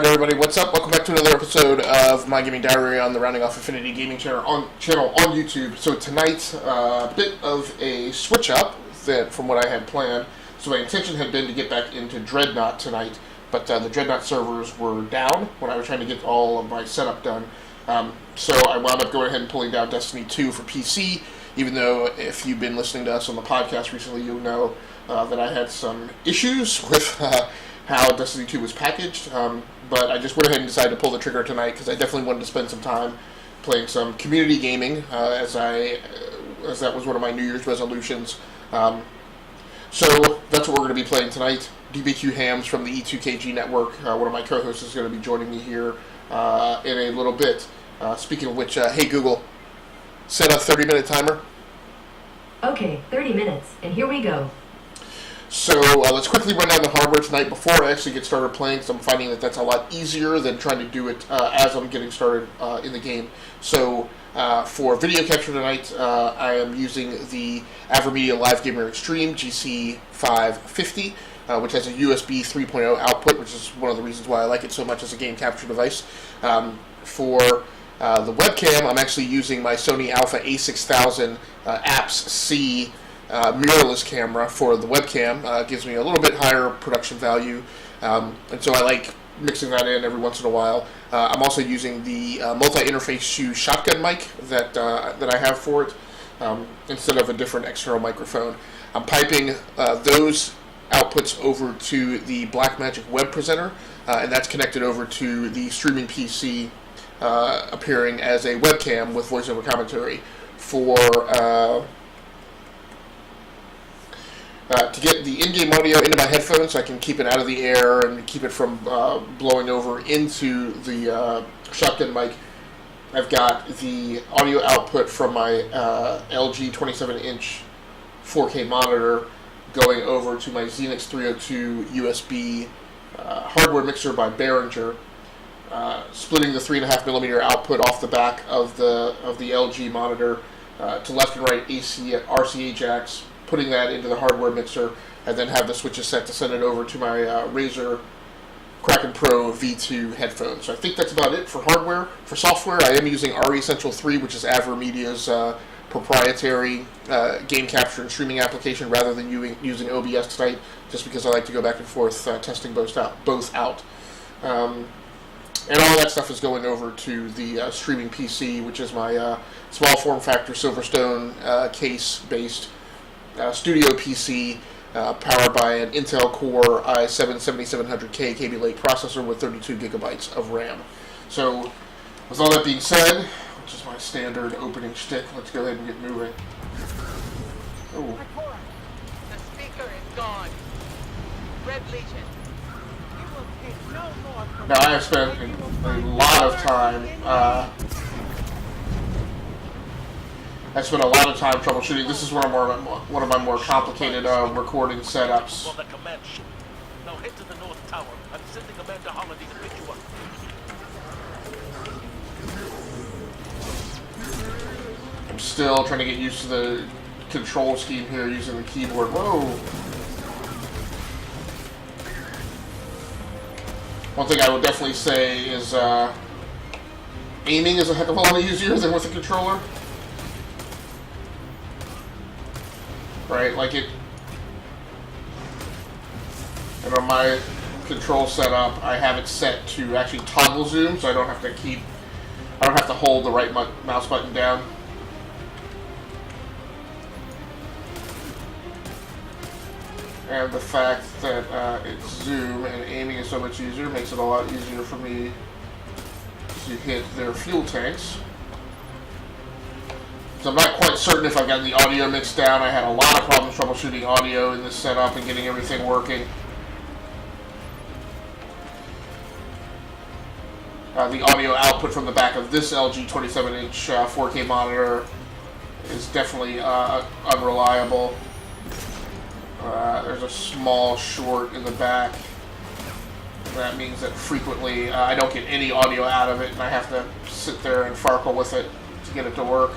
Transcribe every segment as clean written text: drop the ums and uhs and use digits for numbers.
Alright everybody, what's up? Welcome back to another episode of My Gaming Diary on the Rounding Off Infinity Gaming channel on YouTube. So tonight, a bit of a switch up from what I had planned. So my intention had been to get back into Dreadnought tonight, but the Dreadnought servers were down when I was trying to get all of my setup done. So I wound up going ahead and pulling down Destiny 2 for PC, even though if you've been listening to us on the podcast recently, you'll know that I had some issues with how Destiny 2 was packaged, but I just went ahead and decided to pull the trigger tonight because I definitely wanted to spend some time playing some community gaming, as that was one of my New Year's resolutions. So that's what we're going to be playing tonight. DBQ Hams from the E2KG network, one of my co-hosts, is going to be joining me here in a little bit. Speaking of which, hey Google, set a 30-minute timer. Okay, 30 minutes, and here we go. So let's quickly run down the hardware tonight before I actually get started playing, because I'm finding that that's a lot easier than trying to do it as I'm getting started in the game. So for video capture tonight, I am using the AverMedia Live Gamer Extreme GC550, which has a USB 3.0 output, which is one of the reasons why I like it so much as a game capture device. For the webcam, I'm actually using my Sony Alpha A6000 APS-C mirrorless camera for the webcam. Gives me a little bit higher production value, and so I like mixing that in every once in a while. I'm also using the multi-interface Shure shotgun mic that I have for it, instead of a different external microphone. I'm piping those outputs over to the Blackmagic web presenter, and that's connected over to the streaming PC, appearing as a webcam with voiceover commentary for to get the in-game audio into my headphones so I can keep it out of the air and keep it from blowing over into the shotgun mic. I've got the audio output from my LG 27-inch 4K monitor going over to my Xenix 302 USB hardware mixer by Behringer, splitting the 3.5mm output off the back of the LG monitor to left and right RCA jacks, putting that into the hardware mixer, and then have the switches set to send it over to my Razer Kraken Pro V2 headphones. So I think that's about it for hardware. For software, I am using RE Essential 3, which is AverMedia's proprietary game capture and streaming application, rather than using OBS tonight, just because I like to go back and forth testing both out. And all that stuff is going over to the streaming PC, which is my small form factor Silverstone case-based studio PC, powered by an Intel Core i7-7700K Kaby Lake processor with 32 gigabytes of RAM. So, with all that being said, which is my standard opening shtick, let's go ahead and get moving. Oh. The speaker is gone. Red Legion. It will take no more from Now, I have spent a lot of time troubleshooting. This is one of my more complicated recording setups. For the command ship. Now head to the North Tower. I'm sending Amanda Holiday to pick you up. I'm still trying to get used to the control scheme here using the keyboard. Whoa! One thing I would definitely say is aiming is a heck of a lot easier than with a controller. Right, like it, and on my control setup, I have it set to actually toggle zoom, so I don't have to hold the right mouse button down. And the fact that it's zoom and aiming is so much easier makes it a lot easier for me to hit their fuel tanks. So I'm not quite certain if I've gotten the audio mixed down. I had a lot of problems troubleshooting audio in this setup and getting everything working. The audio output from the back of this LG 27-inch 4K monitor is definitely unreliable. There's a small short in the back. That means that frequently I don't get any audio out of it, and I have to sit there and farkle with it to get it to work.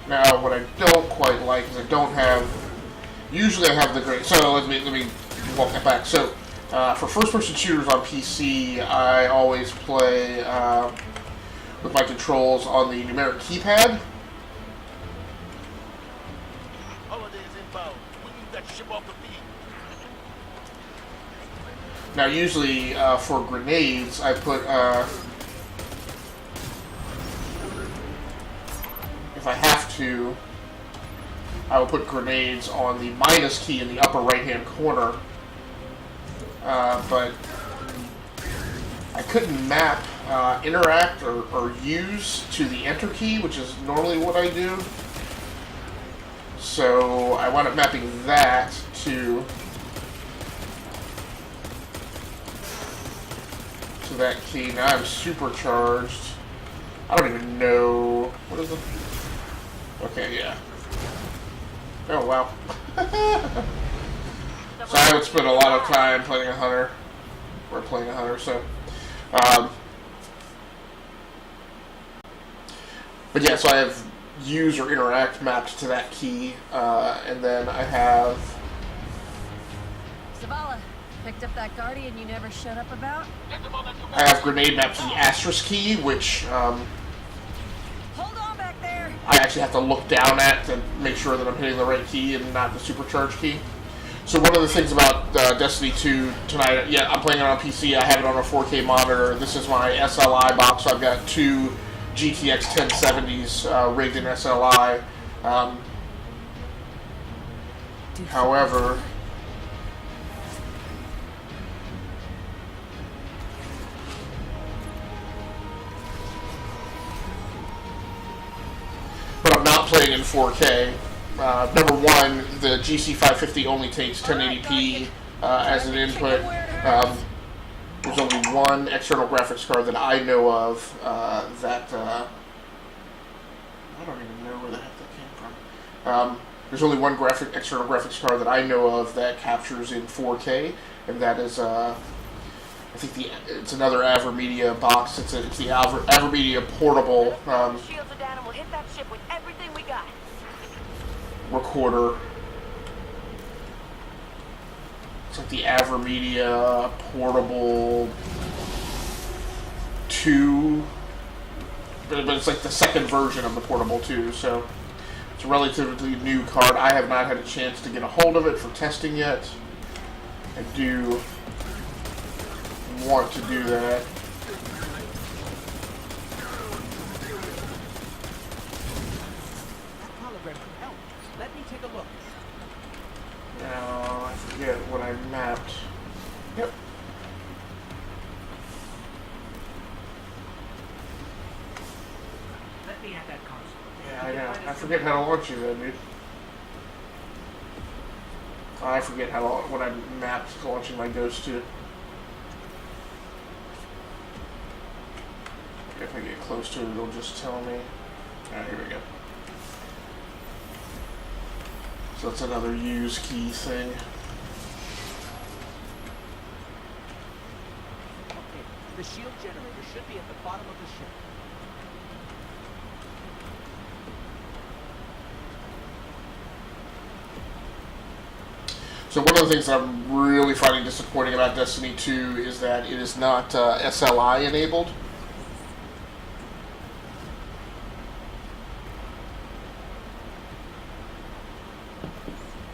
Now, what I don't quite like is I don't have. Usually, I have the great. So let me walk that back. So for first-person shooters on PC, I always play with my controls on the numeric keypad. Holiday is inbound. We need that ship off the beat. Now, usually for grenades, I put. If I have to, I will put grenades on the minus key in the upper right-hand corner. But I couldn't map interact or use to the enter key, which is normally what I do. So I wound up mapping that to that key. Now I'm supercharged. I don't even know. What is it? Okay, yeah. Oh, wow. So I would spend a lot of time playing a hunter. Or playing a hunter, so. But yeah, so I have use or interact mapped to that key. And then I have. Zavala, picked up that Guardian you never shut up about? I have grenade mapped to the asterisk key, which. Hold on back there! I actually have to look down at to make sure that I'm hitting the right key and not the supercharged key. So one of the things about Destiny 2 tonight, yeah, I'm playing it on PC, I have it on a 4K monitor. This is my SLI box, so I've got two GTX 1070s rigged in SLI. However, but I'm not playing in 4K. Number one, the GC550 only takes 1080p as an input. There's only one external graphics card that I know of that I don't even know where the heck that came from. There's only one external graphics card that I know of that captures in 4K, and that is I think it's another AverMedia box. It's the AverMedia portable Shields are down and we'll hit that ship with everything we got. recorder. It's like the AverMedia portable 2, but it's like the second version of the portable 2. So it's a relatively new card. I have not had a chance to get a hold of it for testing yet. I do want to do that. Let me take a look. Now, I forget what I mapped. Yep. Let me at that console. Yeah, I know. I forget how to launch you then, dude. I forget what I mapped launching my Ghost to. If I get close to it, it'll just tell me. Alright, here we go. So that's another use key thing. Okay, the shield generator should be at the bottom of the ship. So one of the things that I'm really finding disappointing about Destiny 2 is that it is not SLI enabled.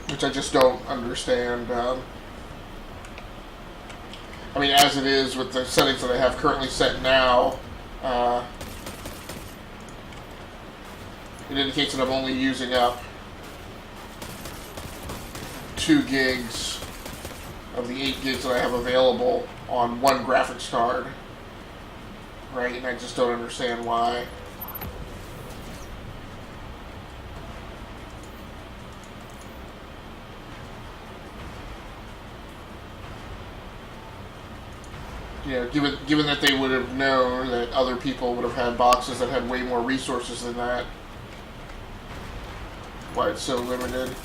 Which I just don't understand. I mean, as it is with the settings that I have currently set now, it indicates that I'm only using up 2 gigs of the 8 gigs that I have available on one graphics card. Right? And I just don't understand why. Yeah, given that they would have known that other people would have had boxes that had way more resources than that, why it's so limited.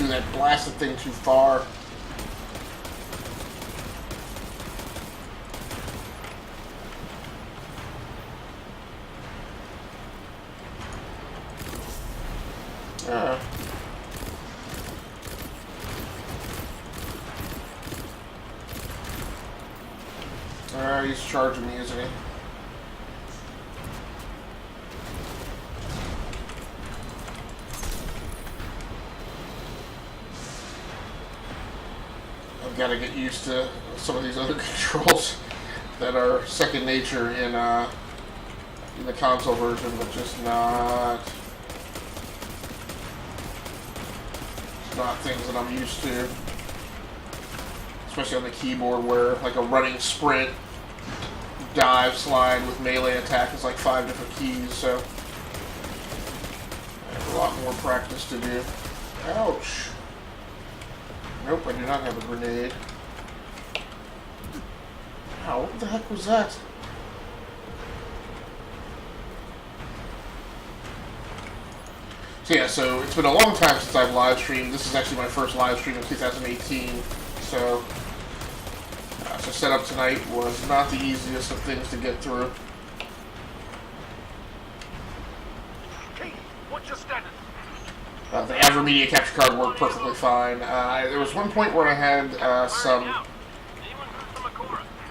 threw that blasted thing too far. He's charging me, isn't he? I've got to get used to some of these other controls that are second nature in the console version, but just not things that I'm used to. Especially on the keyboard, where like a running sprint, dive, slide with melee attack is like 5 different keys, so I have a lot more practice to do. Ouch. Nope, I do not have a grenade. Ow, what the heck was that? So yeah, so it's been a long time since I've live streamed. This is actually my first live stream in 2018, so setup tonight was not the easiest of things to get through. Hey, what's your status? The AverMedia capture card worked perfectly fine. There was one point where I had some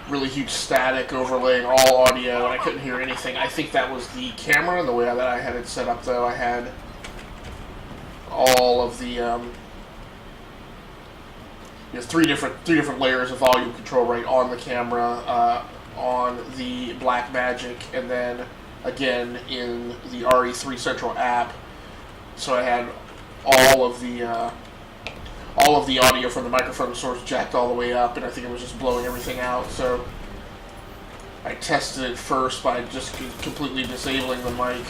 really huge static overlaying all audio, and I couldn't hear anything. I think that was the camera, and the way that I had it set up, though, I had all of the three different layers of volume control right on the camera, on the Blackmagic, and then again in the RE3 Central app. So I had all of the audio from the microphone source jacked all the way up, and I think it was just blowing everything out. So I tested it first by just completely disabling the mic,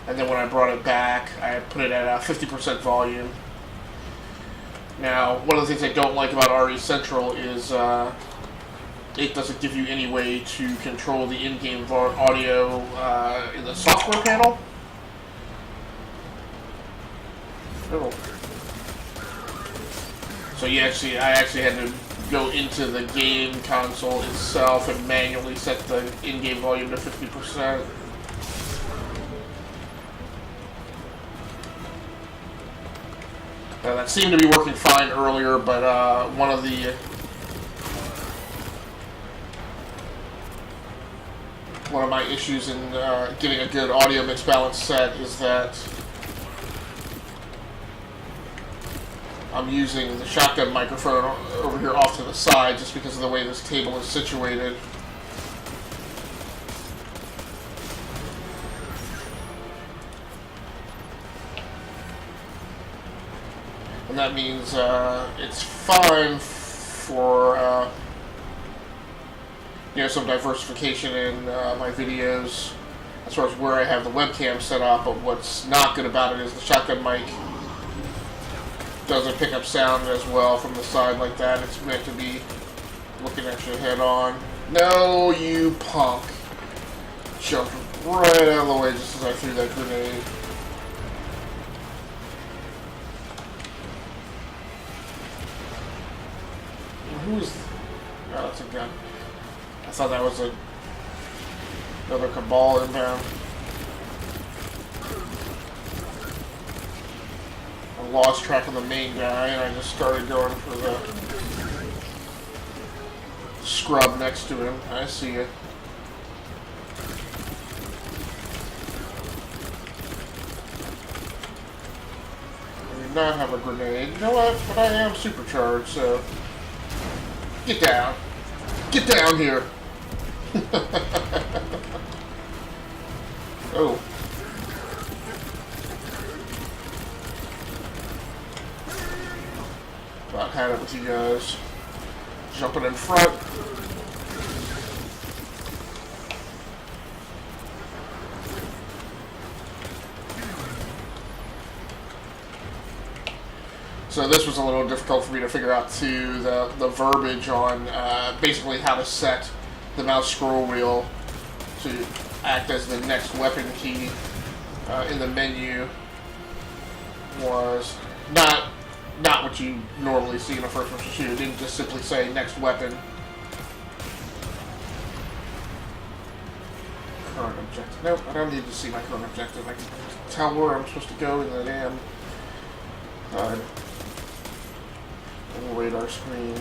and then when I brought it back, I put it at 50% volume. Now, one of the things I don't like about RE Central is it doesn't give you any way to control the in-game audio in the software panel. Oh. So I actually had to go into the game console itself and manually set the in-game volume to 50%. That seemed to be working fine earlier, but one of my issues in getting a good audio mix balance set is that I'm using the shotgun microphone over here off to the side just because of the way this table is situated. And that means it's fine for some diversification in my videos as far as where I have the webcam set up, but what's not good about it is the shotgun mic doesn't pick up sound as well from the side like that. It's meant to be looking at you head on. No, you punk. Jumped right out of the way just as I threw that grenade. Who's... Oh, that's a gun. I thought that was another Cabal inbound. I lost track of the main guy, and I just started going for the scrub next to him. I see it. I do not have a grenade. You know what? But I am supercharged, so... Get down. Get down here. Oh. About had it with you guys. Jumping in front. So this was a little difficult for me to figure out too, the verbiage on basically how to set the mouse scroll wheel to act as the next weapon key in the menu was Not what you normally see in a first-person shooter. It didn't just simply say next weapon. Current objective. Nope, I don't need to see my current objective. I can tell where I'm supposed to go in the damn radar screen.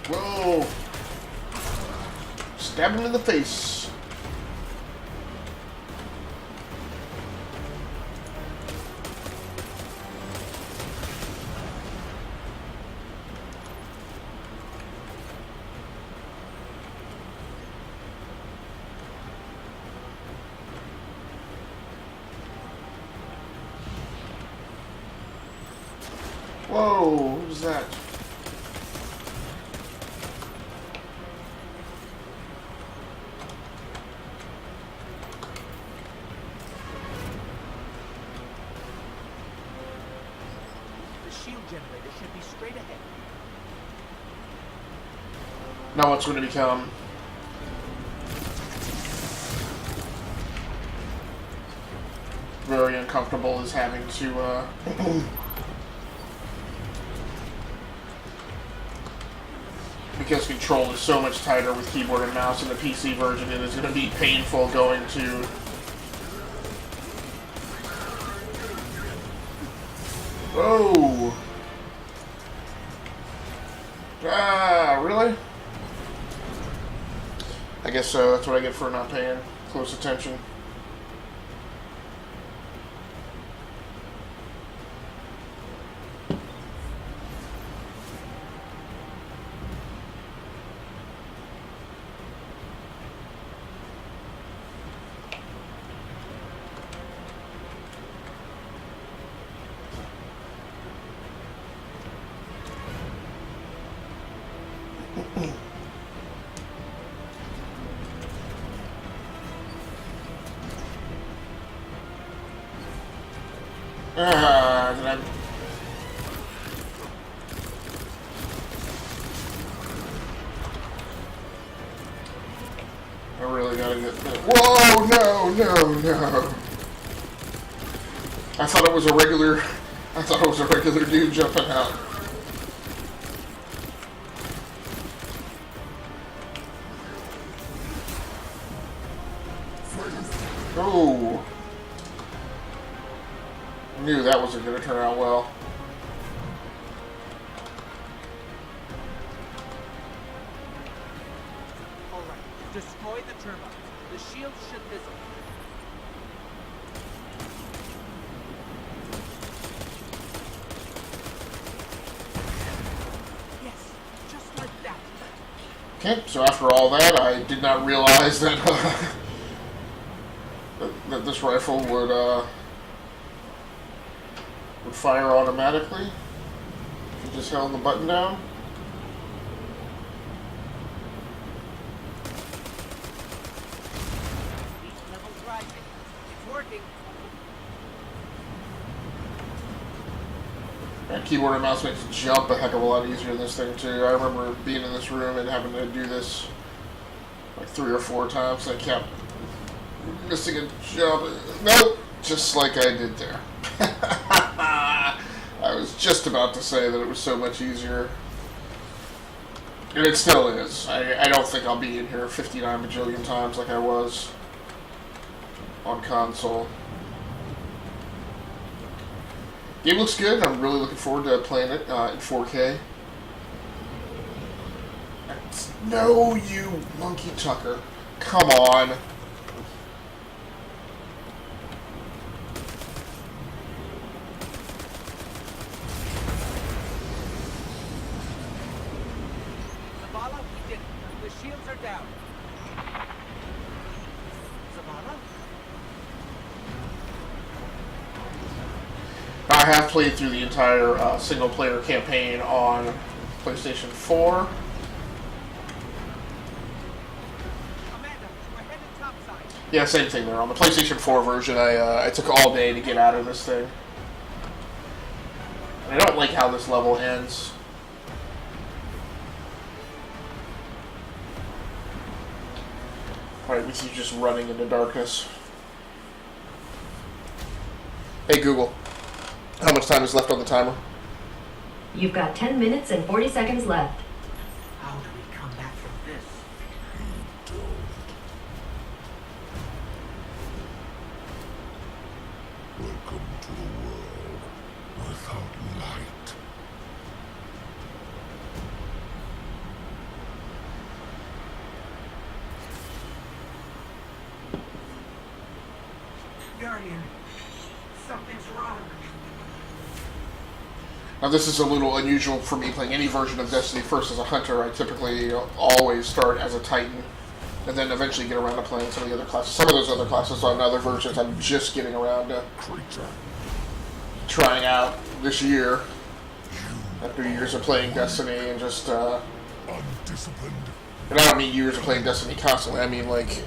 Whoa! Stab him in the face. Whoa, what was that? The shield generator should be straight ahead. Now what's going to become? Very uncomfortable is having to, because control is so much tighter with keyboard and mouse in the PC version, it is going to be painful going to... Oh! Ah, really? I guess so. That's what I get for not paying close attention. Did I... I really gotta get... Whoa! No! No! No! I thought it was a regular... I thought it was a regular dude jumping out. Oh! Knew that wasn't going to turn out well. Alright, destroy the turbines. The shield should fizzle. Yes, just like that. Okay, so after all that, I did not realize that, that this rifle would fire automatically if you just held the button down. Each level's rising. It's working. And keyboard and mouse makes jump a heck of a lot easier in this thing too. I remember being in this room and having to do this like 3 or 4 times. I kept missing a jump. Nope, just like I did there. I was just about to say that it was so much easier. And it still is. I don't think I'll be in here 59 bajillion times like I was on console. Game looks good. I'm really looking forward to playing it in 4K. No, you monkey Tucker. Come on. Zavala, we did it. The shields are down. Zavala? I have played through the entire single-player campaign on PlayStation 4. Amanda, we're headed topside. Yeah, same thing there. On the PlayStation 4 version, I took all day to get out of this thing. I don't like how this level ends. Alright, with you just running into darkness. Hey Google, how much time is left on the timer? You've got 10 minutes and 40 seconds left. How do we come back from this? Welcome to the world without light. Guardian, something's wrong. Now this is a little unusual for me playing any version of Destiny. First as a hunter, I typically always start as a Titan, and then eventually get around to playing some of the other classes. Some of those other classes on other versions I'm just getting around to trying out this year. After years of playing Destiny and just, Undisciplined. and I don't mean years of playing Destiny constantly, I mean like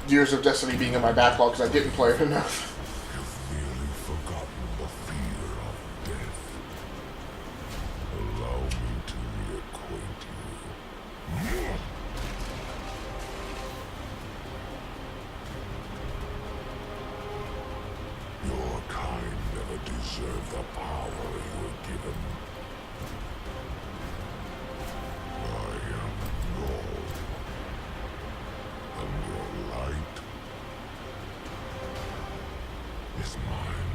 years of Destiny being in my backlog because I didn't play it enough. You've really forgotten the fear of death. Allow me to reacquaint you. Your kind never deserved the power you were given. I am Lord, and your light is mine.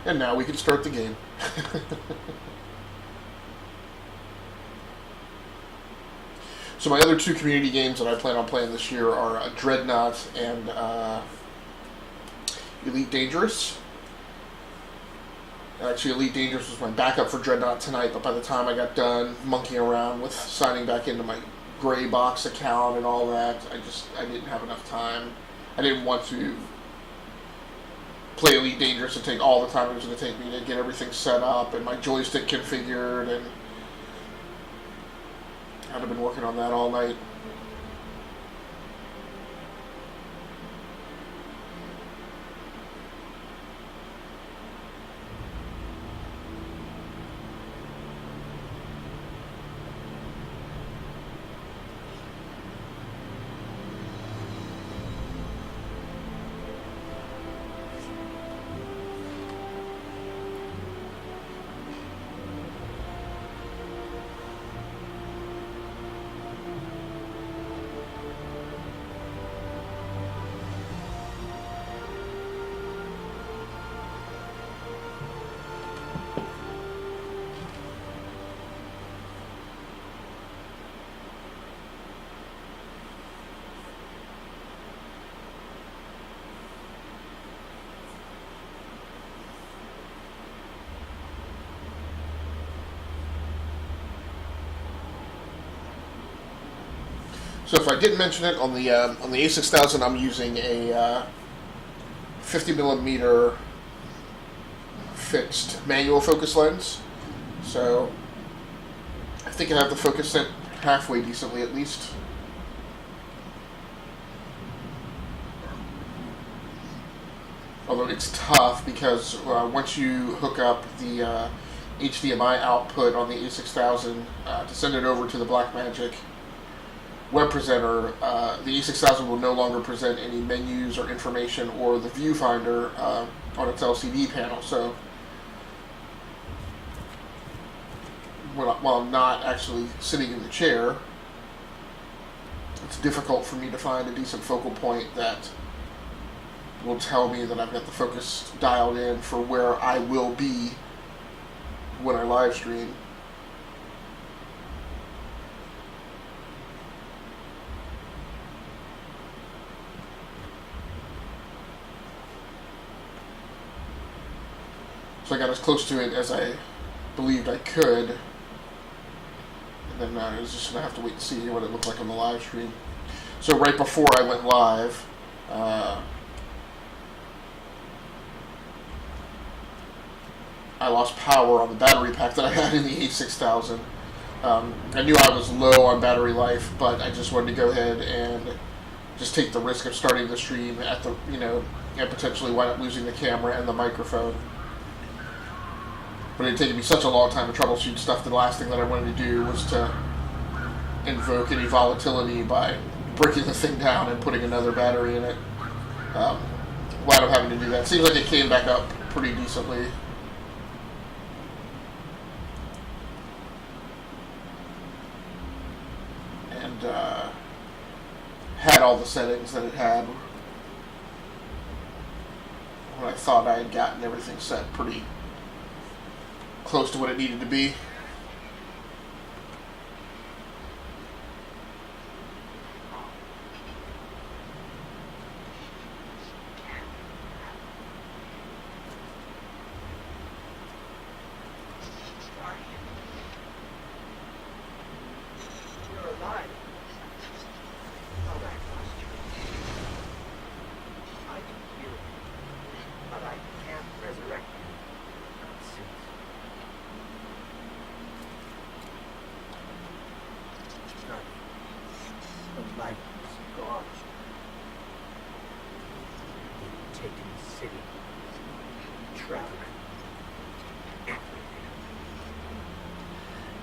And now we can start the game. So my other two community games that I plan on playing this year are Dreadnought and Elite Dangerous. Actually, Elite Dangerous was my backup for Dreadnought tonight, but by the time I got done monkeying around with signing back into my gray box account and all that, I didn't have enough time. I didn't want to play Elite Dangerous and take all the time it was going to take me to get everything set up and my joystick configured, and I'd have been working on that all night. So if I didn't mention it, on the A6000 I'm using a 50mm fixed manual focus lens. So I think I have the focus set halfway decently at least. Although it's tough because once you hook up the HDMI output on the A6000 to send it over to the Blackmagic web presenter, the A6000 will no longer present any menus or information or the viewfinder on its LCD panel. So while I'm not actually sitting in the chair, it's difficult for me to find a decent focal point that will tell me that I've got the focus dialed in for where I will be when I live stream. So I got as close to it as I believed I could, and then I was just going to have to wait and see what it looked like on the live stream. So right before I went live, I lost power on the battery pack that I had in the A6000. I knew I was low on battery life, but I just wanted to go ahead and just take the risk of starting the stream at the, and potentially wind up losing the camera and the microphone. But it had taken me such a long time to troubleshoot stuff, the last thing that I wanted to do was to invoke any volatility by breaking the thing down and putting another battery in it. Glad I'm having to do that. Seems like it came back up pretty decently. And had all the settings that it had when I thought I had gotten everything set pretty close to what it needed to be.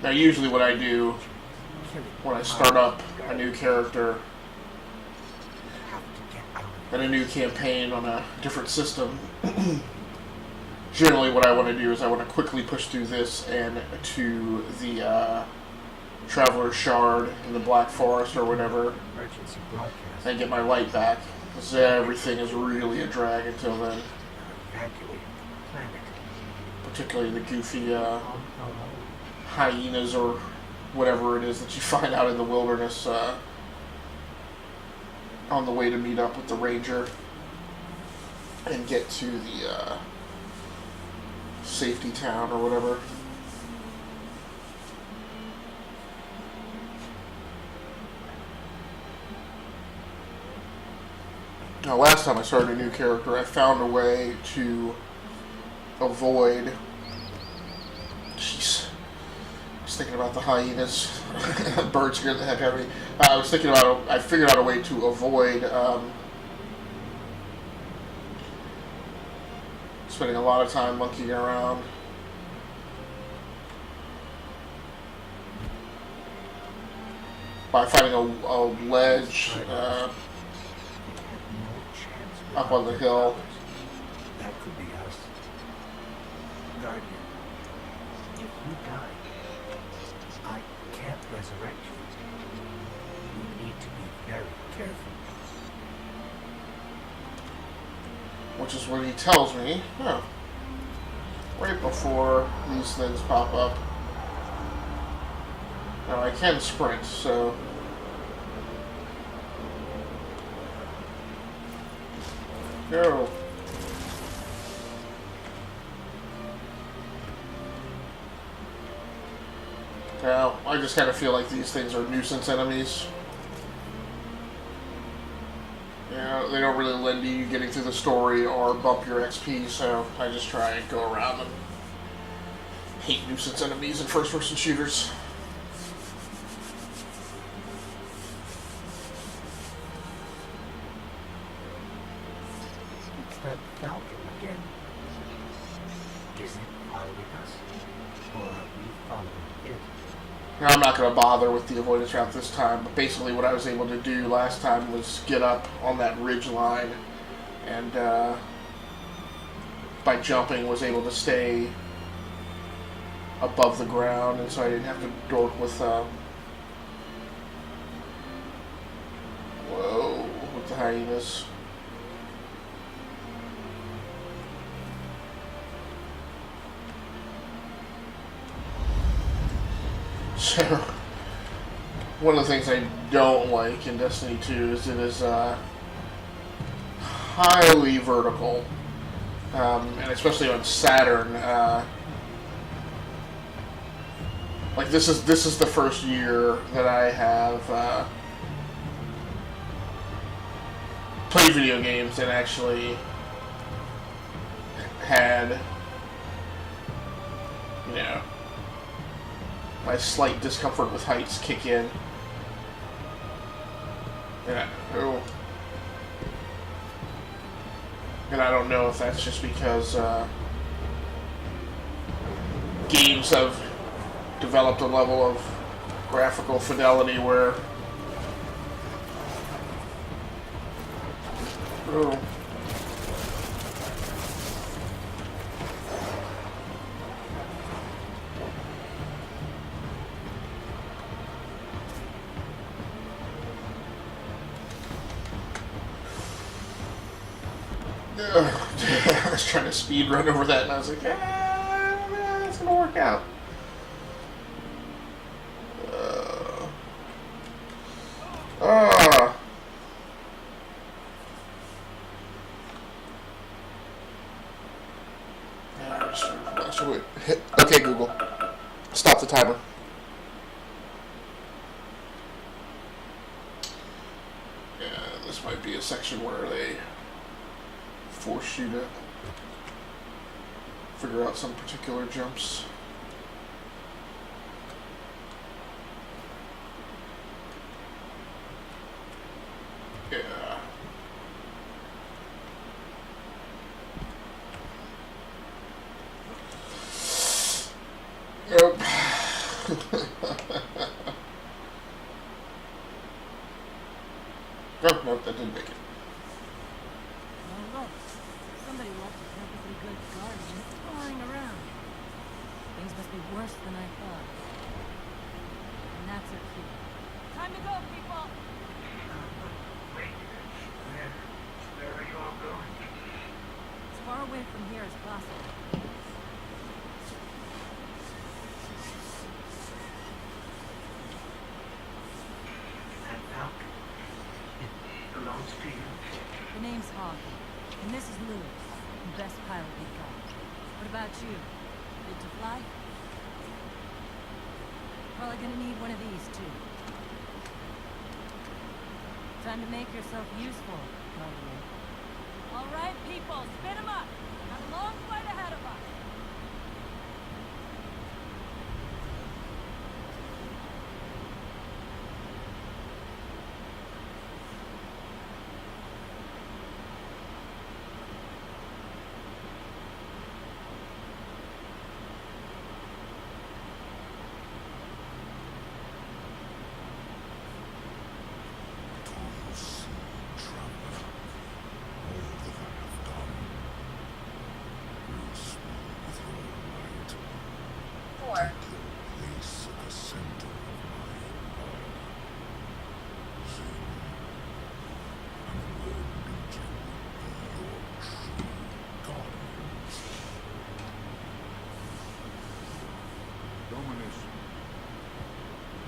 Now, usually what I do when I start up a new character and a new campaign on a different system, generally what I want to do is I want to quickly push through this and to the Traveler's Shard in the Black Forest or whatever and get my light back, because everything is really a drag until then. Particularly the goofy hyenas or whatever it is that you find out in the wilderness on the way to meet up with the ranger and get to the safety town or whatever. Now, last time I started a new character, I found a way to avoid... Jeez. Thinking about the hyenas. Birds scared the heck out of me. I figured out a way to avoid spending a lot of time monkeying around. By finding a ledge up on the hill. That could be us. Guardian, if you die, I can't resurrect you. You need to be very careful. Which is what he tells me. Huh. Right before these things pop up. Now I can sprint, so... Go. Now, I just kind of feel like these things are nuisance enemies. Yeah, they don't really lend to you getting through the story or bump your XP, so I just try and go around them. Hate nuisance enemies in first-person shooters. That Falcon again. Is it following us? Or are we following it? Now, I'm not going to bother with the avoidance route this time, but basically what I was able to do last time was get up on that ridge line and by jumping was able to stay above the ground, and so I didn't have to dork with with the hyenas. So, one of the things I don't like in Destiny 2 is it is highly vertical, and especially on Saturn. Like this is the first year that I have played video games and actually had, you know, my slight discomfort with heights kick in. And I don't know if that's just because games have developed a level of graphical fidelity where oh. I was trying to speed run over that, and I was like, it's gonna work out. Okay, Google, stop the timer. Yeah, this might be a section where they force you to figure out some particular jumps. Yeah. Yep. No, that didn't make it. Oh, look. Somebody left a perfectly good garden just lying around. Things must be worse than I thought. And that's her key. Time to go, people! Wait. Where are you all going? As far away from here as possible. That falcon. It belongs to you. The name's Hawking, and this is Lewis, the best pilot we've got. What about you? Good to fly? Probably gonna need one of these, too. Time to make yourself useful, probably. All right, people, spin 'em up! Got a long flight ahead of us!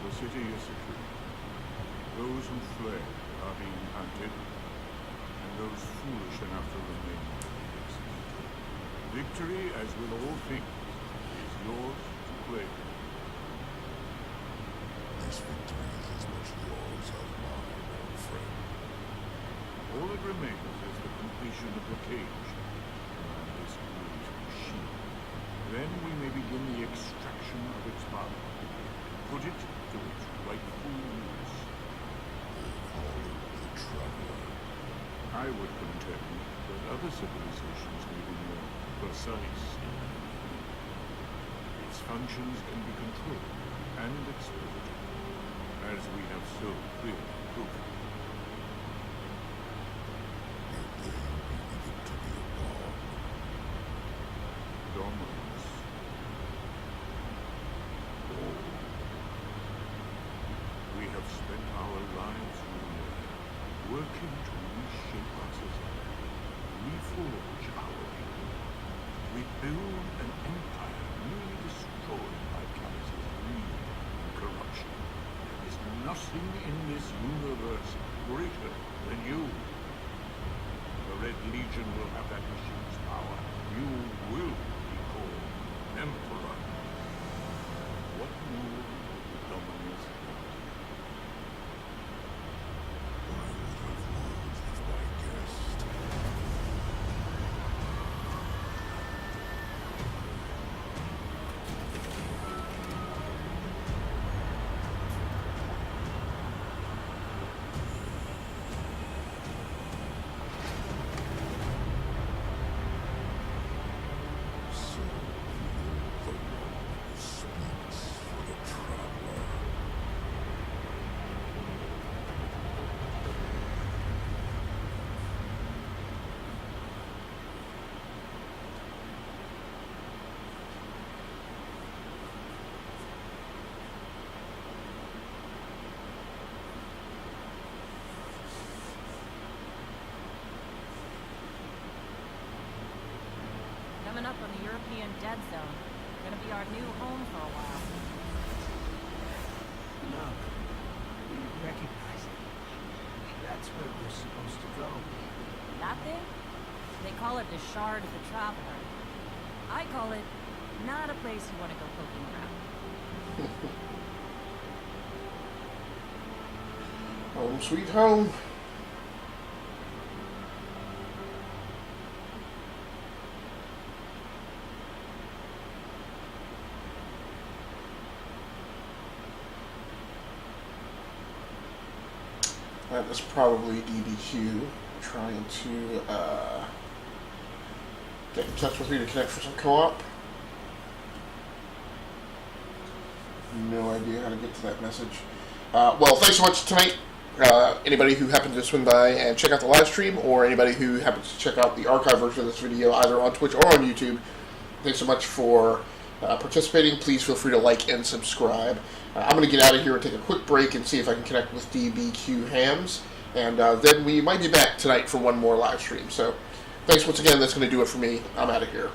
The city is secure. Those who fled are being hunted, and those foolish enough to remain exist. Victory, as with all things, is yours to claim. This victory is as much yours as mine, old friend. All that remains is the completion of the cage around this great machine. Then we may begin the extraction of its power. Put it to its rightful use. They call it the Traveler. I would contend that other civilizations may be more precise. Its functions can be controlled and exploited, as we have so clearly proven. Yet they believe it to be a god. Dominance. We have spent our lives working to reshape our society, reforge our people. We build an empire nearly destroyed by Callus's greed and corruption. There is nothing in this universe greater than you. The Red Legion will have that machine's power. You will be called Emperor. What more would Dominus want? I would have words with my guest. Coming up on the European dead zone. Gonna be our new home for a while. No. We recognize it. That's where we're supposed to go. That thing? They call it the Shard of the Traveler. I call it not a place you want to go poking around. Home sweet home. That is probably DBQ trying to get in touch with me to connect for some co-op. No idea how to get to that message. Well, thanks so much tonight. Anybody who happened to swing by and check out the live stream, or anybody who happens to check out the archive version of this video either on Twitch or on YouTube, thanks so much for participating. Please feel free to like and subscribe. I'm going to get out of here and take a quick break and see if I can connect with DBQ Hams, and then we might be back tonight for one more live stream. So thanks once again. That's going to do it for me. I'm out of here.